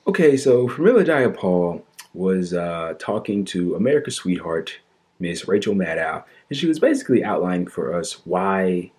Okay, so Pramila Jayapal was talking to America's sweetheart, Miss Rachel Maddow, and she was basically outlining for us why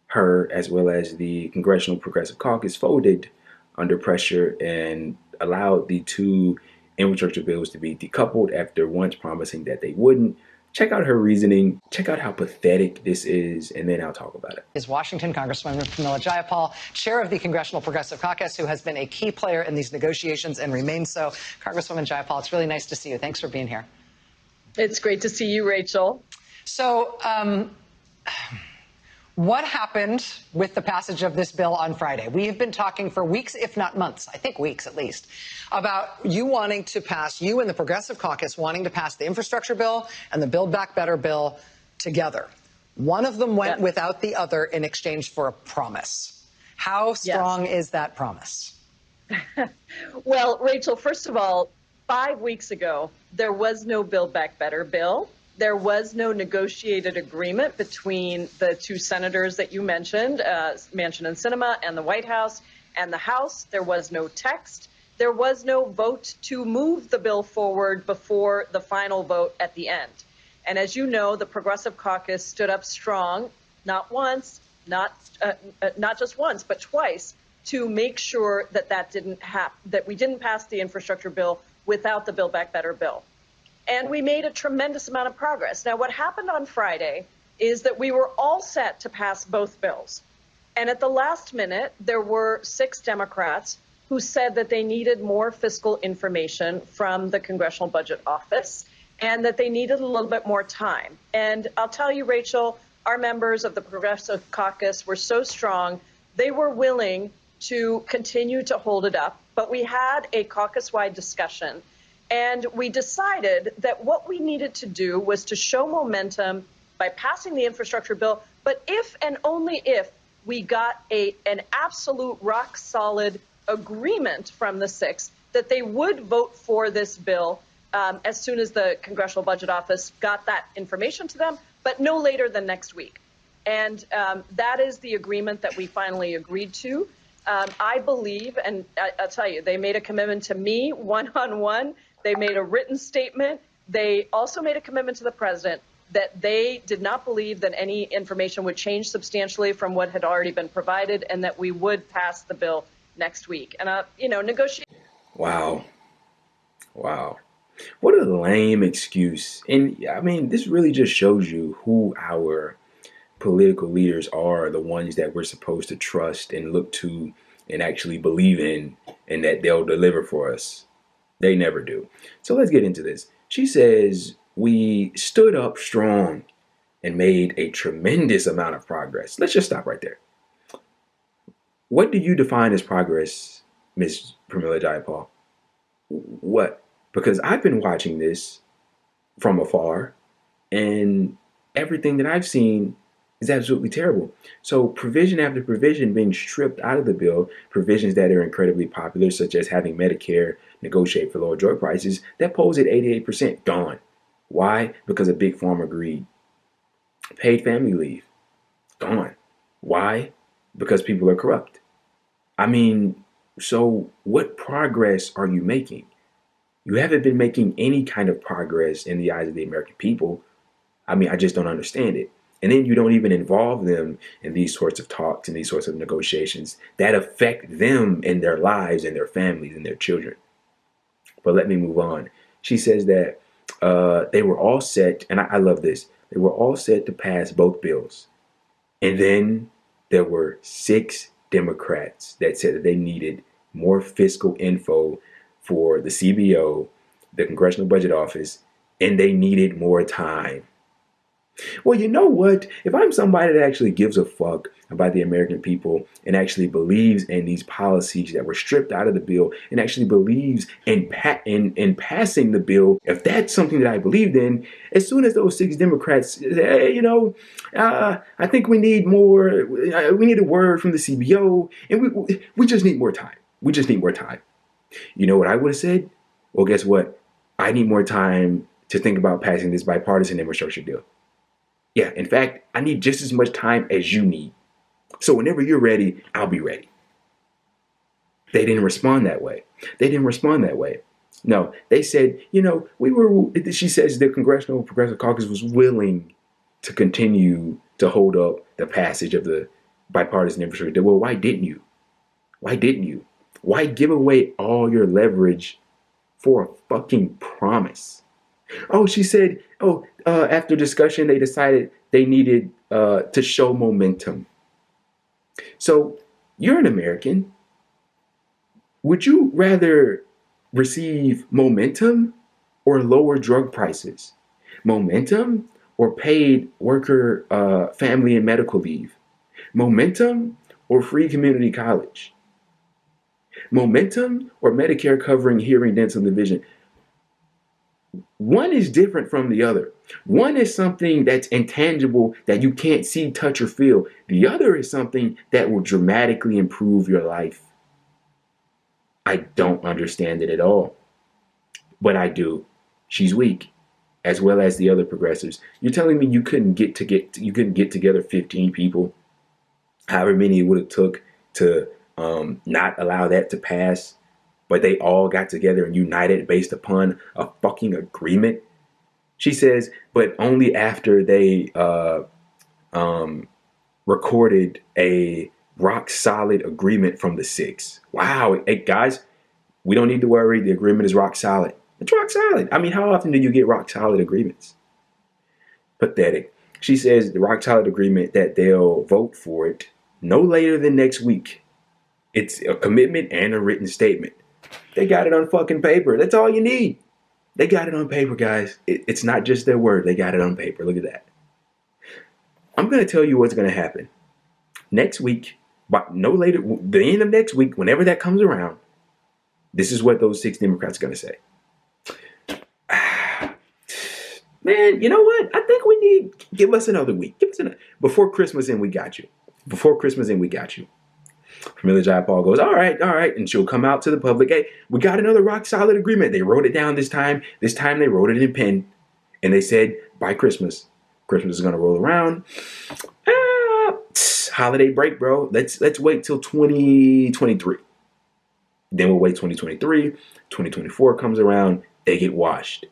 her, as well as the Congressional Progressive Caucus, folded under pressure and allowed the two infrastructure bills to be decoupled after once promising that they wouldn't. Check out her reasoning, check out how pathetic this is, and then I'll talk about it. Is Washington Congresswoman Pramila Jayapal, chair of the Congressional Progressive Caucus, who has been a key player in these negotiations and remains so. Congresswoman Jayapal, it's really nice to see you. Thanks for being here. It's great to see you, Rachel. So, what happened with the passage of this bill on Friday? We have been talking for weeks, if not months, I think weeks at least, about you wanting to pass, you and the Progressive Caucus wanting to pass the infrastructure bill and the Build Back Better bill together. One of them went without the other in exchange for a promise. How strong is that promise? Well, Rachel, first of all, 5 weeks ago, there was no Build Back Better bill. There was no negotiated agreement between the two senators that you mentioned, Manchin and Sinema, and the White House and the House. There was no text. There was no vote to move the bill forward before the final vote at the end. And as you know, the Progressive Caucus stood up strong, not once, not just once, but twice, to make sure that that we didn't pass the infrastructure bill without the Build Back Better bill. And we made a tremendous amount of progress. Now, what happened on Friday is that we were all set to pass both bills. And at the last minute, there were 6 Democrats who said that they needed more fiscal information from the Congressional Budget Office and that they needed a little bit more time. And I'll tell you, Rachel, our members of the Progressive Caucus were so strong, they were willing to continue to hold it up. But we had a caucus-wide discussion, and we decided that what we needed to do was to show momentum by passing the infrastructure bill, but if and only if we got an absolute rock-solid agreement from the 6 that they would vote for this bill as soon as the Congressional Budget Office got that information to them, but no later than next week. And that is the agreement that we finally agreed to. I believe, and I'll tell you, they made a commitment to me one-on-one. They made a written statement. They also made a commitment to the president that they did not believe that any information would change substantially from what had already been provided and that we would pass the bill next week. And, negotiate. Wow. Wow. What a lame excuse. And I mean, this really just shows you who our political leaders are, the ones that we're supposed to trust and look to and actually believe in, and that they'll deliver for us. They never do. So let's get into this. She says, we stood up strong and made a tremendous amount of progress. Let's just stop right there. What do you define as progress, Ms. Pramila Jayapal? What? Because I've been watching this from afar, and everything that I've seen is absolutely terrible. So provision after provision being stripped out of the bill, provisions that are incredibly popular, such as having Medicare negotiate for lower drug prices, that polls at 88%, gone. Why? Because of big pharma greed. Paid family leave, gone. Why? Because people are corrupt. I mean, so what progress are you making? You haven't been making any kind of progress in the eyes of the American people. I mean, I just don't understand it. And then you don't even involve them in these sorts of talks and these sorts of negotiations that affect them and their lives and their families and their children. But let me move on. She says that they were all set, and I love this, they were all set to pass both bills. And then there were 6 Democrats that said that they needed more fiscal info for the CBO, the Congressional Budget Office, and they needed more time. Well, you know what? If I'm somebody that actually gives a fuck about the American people and actually believes in these policies that were stripped out of the bill and actually believes in passing the bill, if that's something that I believed in, as soon as those 6 Democrats say, hey, I think we need more, we need a word from the CBO, and we just need more time. We just need more time. You know what I would have said? Well, guess what? I need more time to think about passing this bipartisan infrastructure deal. Yeah, in fact, I need just as much time as you need. So whenever you're ready, I'll be ready. They didn't respond that way. They didn't respond that way. No, they said, she says the Congressional Progressive Caucus was willing to continue to hold up the passage of the bipartisan infrastructure. Well, why didn't you? Why didn't you? Why give away all your leverage for a fucking promise? Oh, she said, after discussion, they decided they needed to show momentum. So you're an American. Would you rather receive momentum or lower drug prices? Momentum or paid worker family and medical leave? Momentum or free community college? Momentum or Medicare covering hearing, dental, and vision? One is different from the other. One is something that's intangible that you can't see, touch, or feel. The other is something that will dramatically improve your life. I don't understand it at all. But I do. She's weak, as well as the other progressives. You're telling me you couldn't get together 15 people, however many it would have took to not allow that to pass, but they all got together and united based upon a fucking agreement? She says, but only after they recorded a rock solid agreement from the six. Wow. Hey, guys, we don't need to worry. The agreement is rock solid. It's rock solid. I mean, how often do you get rock solid agreements? Pathetic. She says the rock solid agreement that they'll vote for it no later than next week. It's a commitment and a written statement. They got it on fucking paper. That's all you need. They got it on paper, guys. It's not just their word. They got it on paper. Look at that. I'm going to tell you what's going to happen. Next week, but no later, the end of next week, whenever that comes around, this is what those 6 Democrats are going to say. Man, you know what? I think we need, give us another week. Before Christmas and we got you. Before Christmas and we got you. Pramila Jayapal goes, all right. And she'll come out to the public. Hey, we got another rock solid agreement. They wrote it down this time. This time they wrote it in pen. And they said, by Christmas is going to roll around. Holiday break, bro. Let's wait till 2023. Then we'll wait 2023. 2024 comes around. They get washed.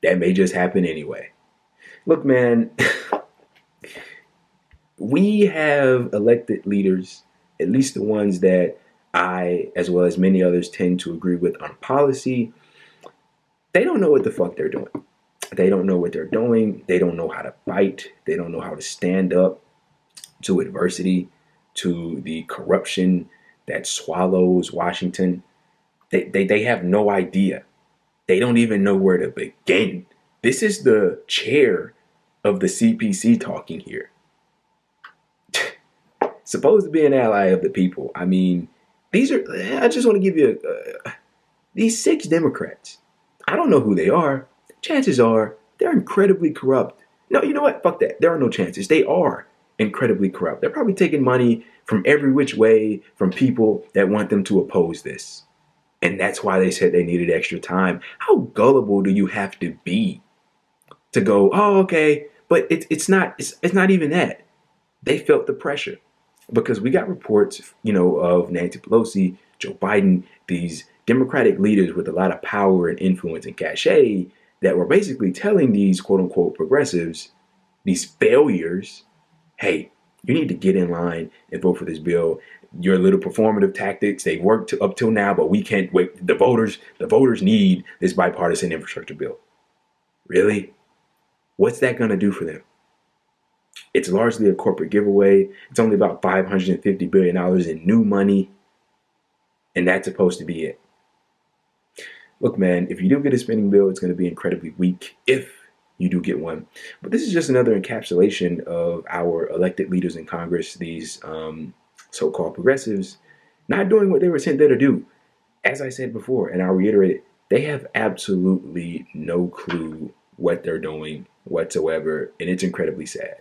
That may just happen anyway. Look, man, we have elected leaders, at least the ones that I, as well as many others, tend to agree with on policy. They don't know what the fuck they're doing. They don't know what they're doing. They don't know how to fight. They don't know how to stand up to adversity, to the corruption that swallows Washington. They have no idea. They don't even know where to begin. This is the chair of the CPC talking here. Supposed to be an ally of the people. I mean, I just want to give you these 6 Democrats. I don't know who they are. Chances are they're incredibly corrupt. No, you know what? Fuck that. There are no chances. They are incredibly corrupt. They're probably taking money from every which way from people that want them to oppose this. And that's why they said they needed extra time. How gullible do you have to be to go, oh, okay, but it's not even that. They felt the pressure because we got reports, of Nancy Pelosi, Joe Biden, these Democratic leaders with a lot of power and influence and cachet that were basically telling these quote unquote progressives, these failures, hey, you need to get in line and vote for this bill. Your little performative tactics, they worked up till now, but we can't wait. The voters need this bipartisan infrastructure bill. Really? What's that going to do for them? It's largely a corporate giveaway. It's only about $550 billion in new money. And that's supposed to be it. Look, man, if you do get a spending bill, it's going to be incredibly weak if you do get one. But this is just another encapsulation of our elected leaders in Congress, these so-called progressives, not doing what they were sent there to do. As I said before, and I'll reiterate it, they have absolutely no clue what they're doing whatsoever, and it's incredibly sad.